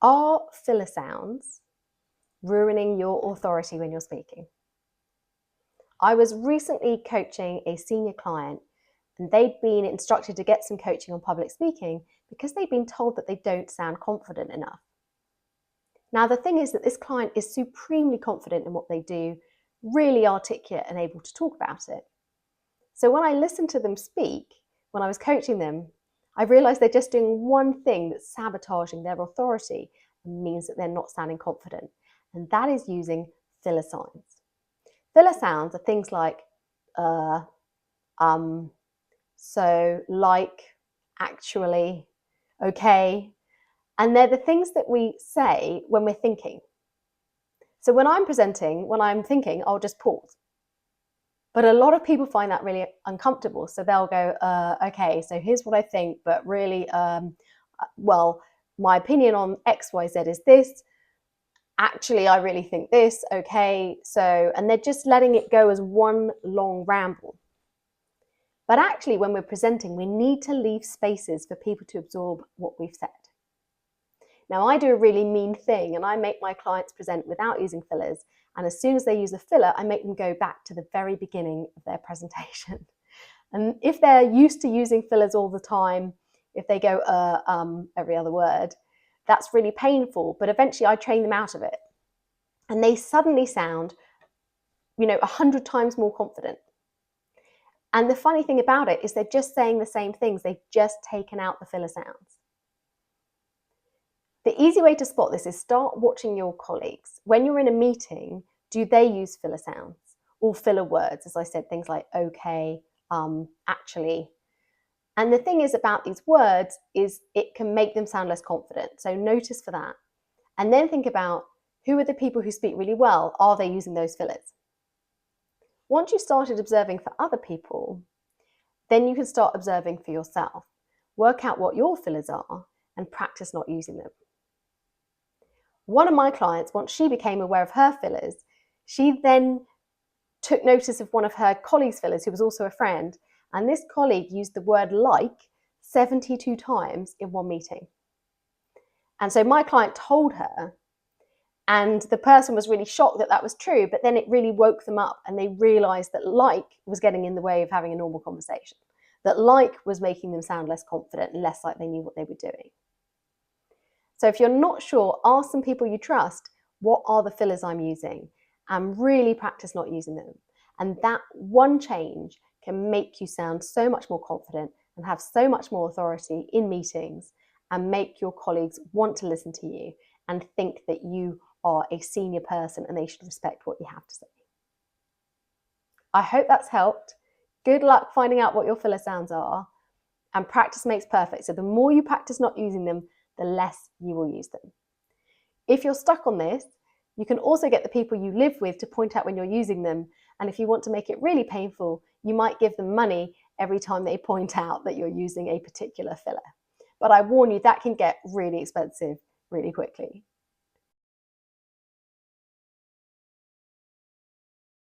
Are filler sounds ruining your authority when you're speaking? I was recently coaching a senior client, and they'd been instructed to get some coaching on public speaking because they'd been told that they don't sound confident enough. Now, the thing is that this client is supremely confident in what they do, really articulate and able to talk about it. So when I listened to them speak, when I was coaching them, I realized they're just doing one thing that's sabotaging their authority and means that they're not sounding confident, and that is using filler signs. Filler sounds are things like so, like, actually, okay, and they're the things that we say when we're thinking. So when I'm presenting, when I'm thinking, I'll just pause. But a lot of people find that really uncomfortable. So they'll go, okay, so here's what I think, but really, well, my opinion on X, Y, Z is this. Actually, I really think this, okay, so, and they're just letting it go as one long ramble. But actually, when we're presenting, we need to leave spaces for people to absorb what we've said. Now, I do a really mean thing, and I make my clients present without using fillers. And as soon as they use a filler, I make them go back to the very beginning of their presentation. And if they're used to using fillers all the time, if they go every other word, that's really painful. But eventually I train them out of it. And they suddenly sound, 100 times more confident. And the funny thing about it is they're just saying the same things. They've just taken out the filler sounds. The easy way to spot this is start watching your colleagues. When you're in a meeting, do they use filler sounds or filler words? As I said, things like okay, actually. And the thing is about these words is it can make them sound less confident. So notice for that. And then think about who are the people who speak really well? Are they using those fillers? Once you've started observing for other people, then you can start observing for yourself. Work out what your fillers are and practice not using them. One of my clients, once she became aware of her fillers, she then took notice of one of her colleagues' fillers, who was also a friend, and this colleague used the word like 72 times in one meeting. And so my client told her, and the person was really shocked that that was true, but then it really woke them up and they realized that like was getting in the way of having a normal conversation, that like was making them sound less confident and less like they knew what they were doing. So if you're not sure, ask some people you trust, what are the fillers I'm using? And really practice not using them. And that one change can make you sound so much more confident and have so much more authority in meetings and make your colleagues want to listen to you and think that you are a senior person and they should respect what you have to say. I hope that's helped. Good luck finding out what your filler sounds are, and practice makes perfect. So the more you practice not using them, the less you will use them. If you're stuck on this, you can also get the people you live with to point out when you're using them. And if you want to make it really painful, you might give them money every time they point out that you're using a particular filler. But I warn you, that can get really expensive really quickly.